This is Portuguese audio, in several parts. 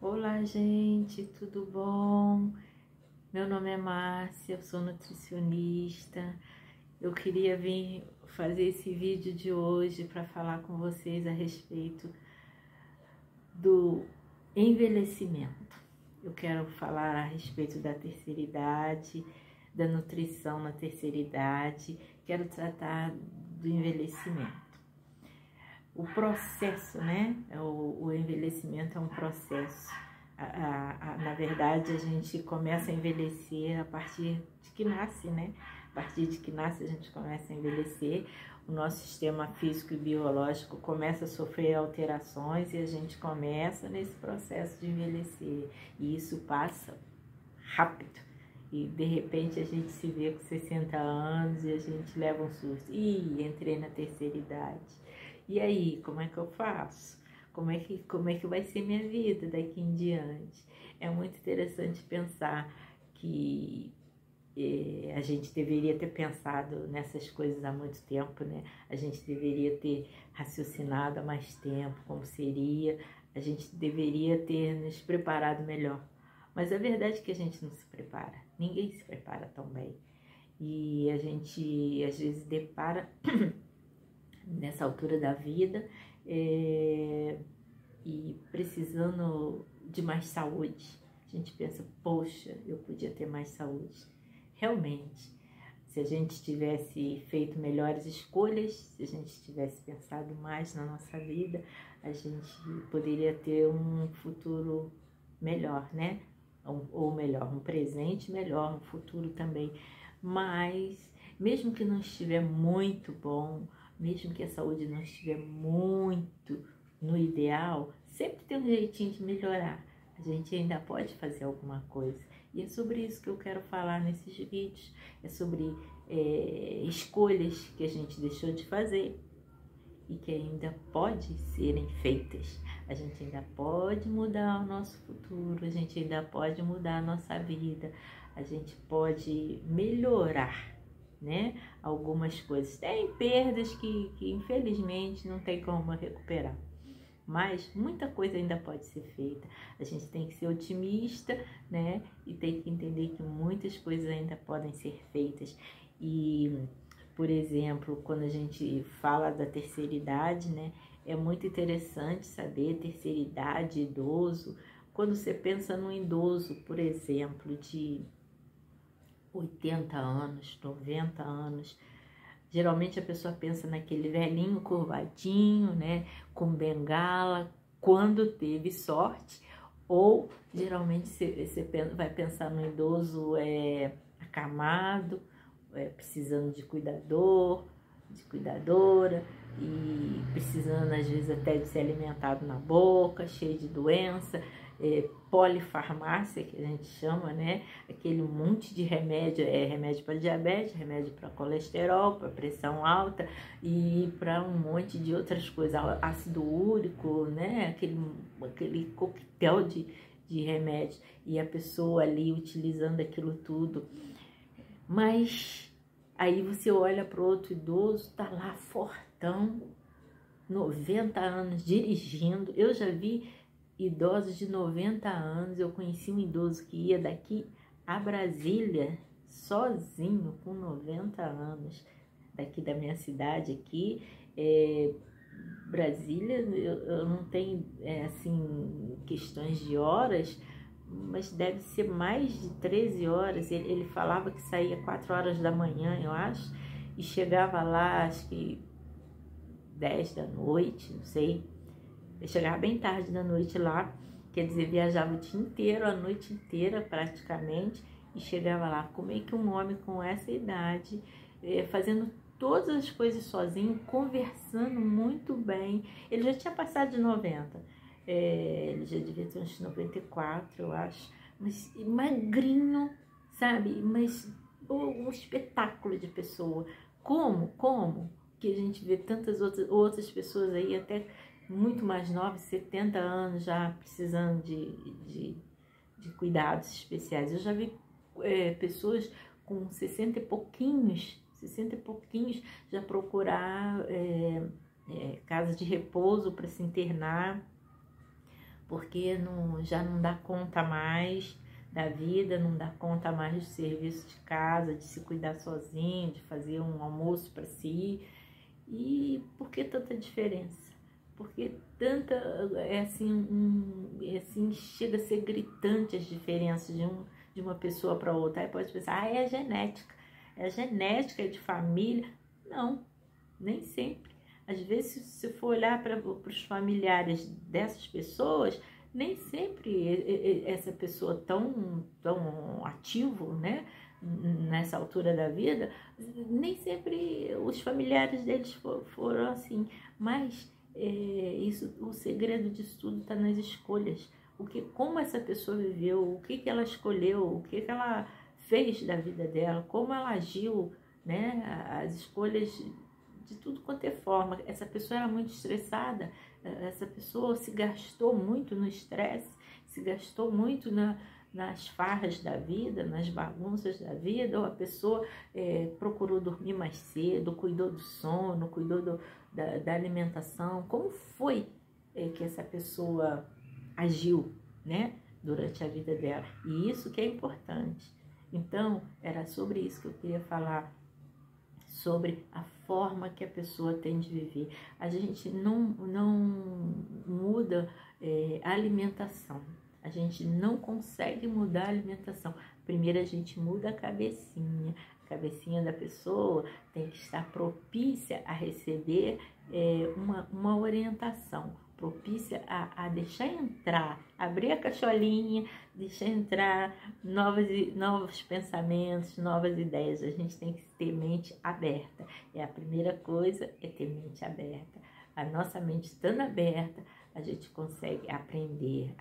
Olá, gente, tudo bom? Meu nome é Márcia, eu sou nutricionista. Eu queria vir fazer esse vídeo de hoje para falar com vocês a respeito do envelhecimento. Eu quero falar a respeito da terceira idade, da nutrição na terceira idade, quero tratar do envelhecimento. O processo, né? O envelhecimento é um processo. Na verdade, a gente começa a envelhecer a partir de que nasce, né? A partir de que nasce, a gente começa a envelhecer. O nosso sistema físico e biológico começa a sofrer alterações e a gente começa nesse processo de envelhecer. E isso passa rápido. E de repente a gente se vê com 60 anos e a gente leva um susto. Ih, entrei na terceira idade. E aí, como é que eu faço? Como é que vai ser minha vida daqui em diante? É muito interessante pensar que a gente deveria ter pensado nessas coisas há muito tempo, né? A gente deveria ter raciocinado há mais tempo como seria, a gente deveria ter nos preparado melhor. Mas a verdade é que a gente não se prepara, ninguém se prepara tão bem. E a gente às vezes depara nessa altura da vida e precisando de mais saúde. A gente pensa, poxa, eu podia ter mais saúde. Realmente, se a gente tivesse feito melhores escolhas, se a gente tivesse pensado mais na nossa vida, a gente poderia ter um futuro melhor, né? Ou melhor, um presente melhor, um futuro também. Mas, mesmo que não estiver muito bom, mesmo que a saúde não estiver muito no ideal, sempre tem um jeitinho de melhorar. A gente ainda pode fazer alguma coisa. E é sobre isso que eu quero falar nesses vídeos. É sobre escolhas que a gente deixou de fazer e que ainda pode serem feitas. A gente ainda pode mudar o nosso futuro, a gente ainda pode mudar a nossa vida, a gente pode melhorar, né, algumas coisas. Tem perdas que infelizmente não tem como recuperar, mas muita coisa ainda pode ser feita. A gente tem que ser otimista, né, e tem que entender que muitas coisas ainda podem ser feitas. E, por exemplo, quando a gente fala da terceira idade, né, é muito interessante saber terceira idade, idoso. Quando você pensa num idoso, por exemplo, de 80 anos, 90 anos, geralmente a pessoa pensa naquele velhinho curvadinho, né, com bengala, quando teve sorte, ou geralmente você vai pensar no idoso acamado, precisando de cuidador, de cuidadora, e precisando às vezes até de ser alimentado na boca, cheio de doença, polifarmácia, que a gente chama, né? Aquele monte de remédio, remédio para diabetes, remédio para colesterol, para pressão alta e para um monte de outras coisas, ácido úrico, né? Aquele coquetel de remédios, e a pessoa ali utilizando aquilo tudo. Mas aí você olha para o outro idoso, tá lá fortão, 90 anos, dirigindo. Eu já vi idosos de 90 anos, eu conheci um idoso que ia daqui a Brasília, sozinho, com 90 anos, daqui da minha cidade aqui, Brasília, eu não tenho, assim, questões de horas, mas deve ser mais de 13 horas, ele falava que saía 4 horas da manhã, eu acho, e chegava lá, acho que 10 da noite, não sei. Eu chegava bem tarde da noite lá, quer dizer, viajava o dia inteiro, a noite inteira praticamente, e chegava lá. Como é que um homem com essa idade, fazendo todas as coisas sozinho, conversando muito bem, ele já tinha passado de 90, ele já devia ter uns 94, eu acho, mas magrinho, sabe? Mas um espetáculo de pessoa. Como que a gente vê tantas outras pessoas aí, até muito mais novas, 70 anos, já precisando de cuidados especiais. Eu já vi pessoas com 60 e pouquinhos já procurar casa de repouso para se internar, porque já não dá conta mais da vida, não dá conta mais do serviço de casa, de se cuidar sozinho, de fazer um almoço para si. E por que tanta diferença? Porque tanta, assim, chega a ser gritante as diferenças de uma pessoa para outra. Aí pode pensar, é a genética é de família. Não, nem sempre. Às vezes, se você for olhar para os familiares dessas pessoas, nem sempre essa pessoa tão ativo, né, nessa altura da vida, nem sempre os familiares deles foram assim. Mas o segredo disso tudo está nas escolhas. Como essa pessoa viveu, o que ela escolheu, o que ela fez da vida dela, como ela agiu, né, as escolhas de tudo quanto é forma. Essa pessoa era muito estressada, essa pessoa se gastou muito no estresse, se gastou muito nas farras da vida, nas bagunças da vida, ou a pessoa procurou dormir mais cedo, cuidou do sono, cuidou da alimentação. Como foi que essa pessoa agiu, né, durante a vida dela? E isso que é importante. Então, era sobre isso que eu queria falar, sobre a forma que a pessoa tem de viver. A gente não muda a alimentação, a gente não consegue mudar a alimentação. Primeiro a gente muda a cabecinha da pessoa tem que estar propícia a receber uma orientação, propícia a deixar entrar, abrir a caixolinha, deixar entrar novos pensamentos, novas ideias. A gente tem que ter mente aberta. A primeira coisa é ter mente aberta. A nossa mente estando aberta, a gente consegue aprender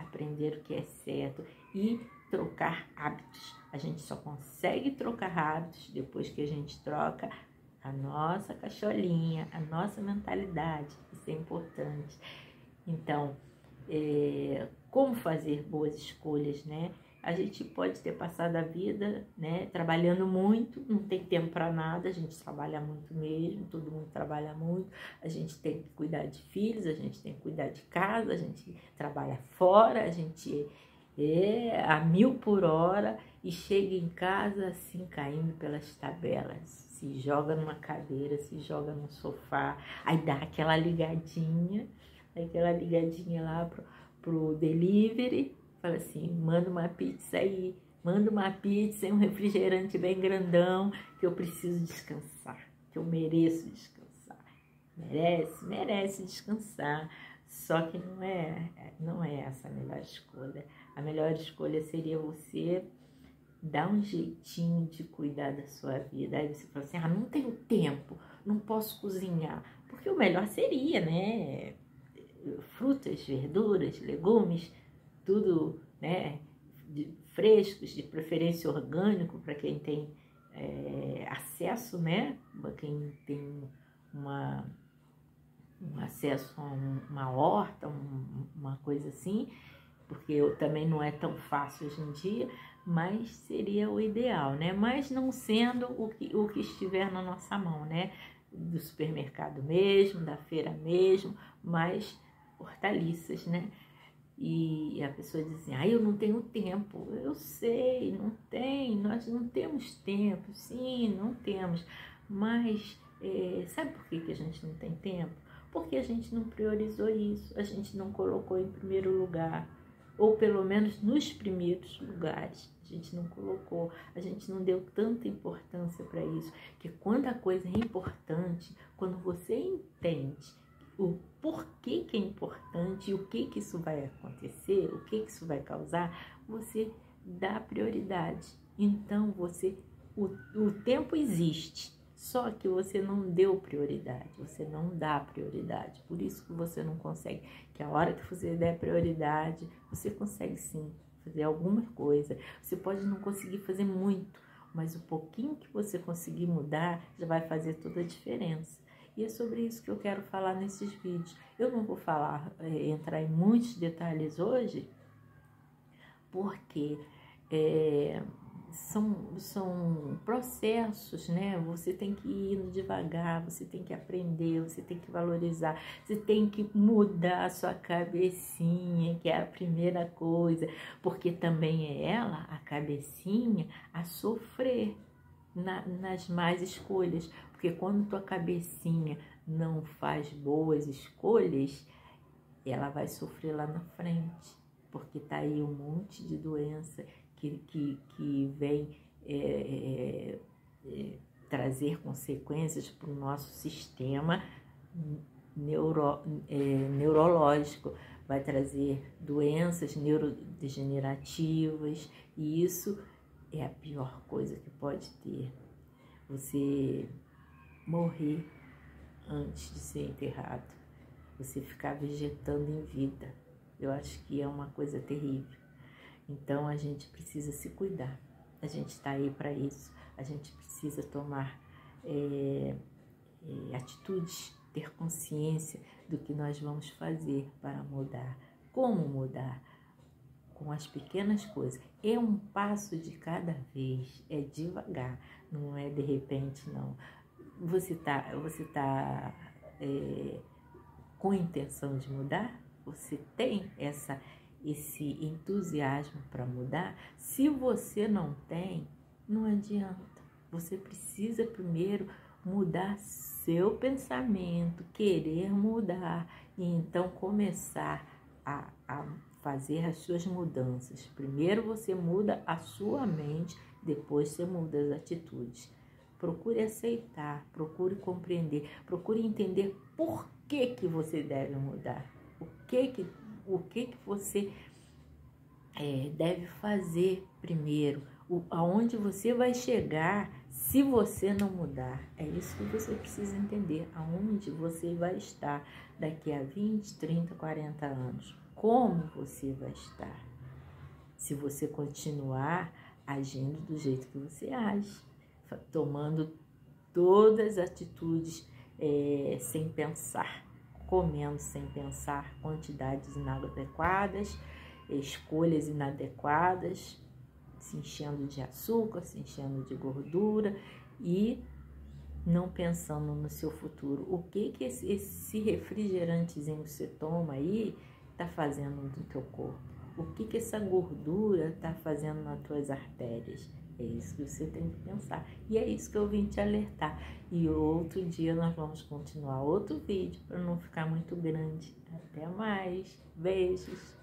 o que é certo e trocar hábitos. A gente só consegue trocar hábitos depois que a gente troca a nossa caixolinha, a nossa mentalidade. Isso é importante. Então, como fazer boas escolhas, né? A gente pode ter passado a vida, né, trabalhando muito, não tem tempo para nada, a gente trabalha muito mesmo, todo mundo trabalha muito, a gente tem que cuidar de filhos, a gente tem que cuidar de casa, a gente trabalha fora, a gente a 1000 por hora e chega em casa assim, caindo pelas tabelas, se joga numa cadeira, se joga num sofá, aí dá aquela ligadinha lá pro delivery, fala assim, manda uma pizza aí, manda uma pizza e um refrigerante bem grandão, que eu preciso descansar, que eu mereço descansar. Merece descansar, só que não é essa a melhor escolha. A melhor escolha seria você dar um jeitinho de cuidar da sua vida. Aí você fala assim, não tenho tempo, não posso cozinhar, porque o melhor seria, né, frutas, verduras, legumes, tudo, né, frescos, de preferência orgânico, para quem tem acesso, né, quem tem um acesso a uma horta, uma coisa assim, porque também não é tão fácil hoje em dia, mas seria o ideal, né? Mas não sendo o que estiver na nossa mão, né? Do supermercado mesmo, da feira mesmo, mas hortaliças, né? E a pessoa diz assim, eu não tenho tempo. Eu sei, nós não temos tempo, sim, não temos. Mas sabe por que a gente não tem tempo? Porque a gente não priorizou isso, a gente não colocou em primeiro lugar, ou pelo menos nos primeiros lugares, a gente não colocou, a gente não deu tanta importância para isso, que quando a coisa é importante, quando você entende o porquê que é importante e o que isso vai acontecer, o que isso vai causar, você dá prioridade. Então, o tempo existe, só que você não deu prioridade, você não dá prioridade, por isso que você não consegue, que a hora que você der prioridade, você consegue sim fazer alguma coisa. Você pode não conseguir fazer muito, mas o pouquinho que você conseguir mudar já vai fazer toda a diferença. E é sobre isso que eu quero falar nesses vídeos. Eu não vou entrar em muitos detalhes hoje, porque são processos, né? Você tem que ir indo devagar, você tem que aprender, você tem que valorizar, você tem que mudar a sua cabecinha, que é a primeira coisa, porque também é ela, a cabecinha, a sofrer nas más escolhas, porque quando tua cabecinha não faz boas escolhas, ela vai sofrer lá na frente, porque tá aí um monte de doença que vem trazer consequências para o nosso sistema neurológico, vai trazer doenças neurodegenerativas, e isso é a pior coisa que pode ter, você morrer antes de ser enterrado, você ficar vegetando em vida. Eu acho que é uma coisa terrível. Então a gente precisa se cuidar, a gente está aí para isso, a gente precisa tomar atitudes, ter consciência do que nós vamos fazer para mudar. Como mudar? Com as pequenas coisas. É um passo de cada vez, é devagar, não é de repente, não. Você tá com intenção de mudar? Você tem esse entusiasmo para mudar? Se você não tem, não adianta. Você precisa primeiro mudar seu pensamento, querer mudar e então começar a fazer as suas mudanças. Primeiro você muda a sua mente, depois você muda as atitudes. Procure aceitar, procure compreender, procure entender por que você deve mudar, o que você deve fazer primeiro, aonde você vai chegar se você não mudar. É isso que você precisa entender, aonde você vai estar daqui a 20, 30, 40 anos. Como você vai estar se você continuar agindo do jeito que você age, tomando todas as atitudes sem pensar, comendo sem pensar, quantidades inadequadas, escolhas inadequadas, se enchendo de açúcar, se enchendo de gordura e não pensando no seu futuro. O que esse refrigerantezinho que você toma aí está fazendo no teu corpo? O que essa gordura está fazendo nas tuas artérias? É isso que você tem que pensar. E é isso que eu vim te alertar. E outro dia nós vamos continuar outro vídeo para não ficar muito grande. Até mais. Beijos.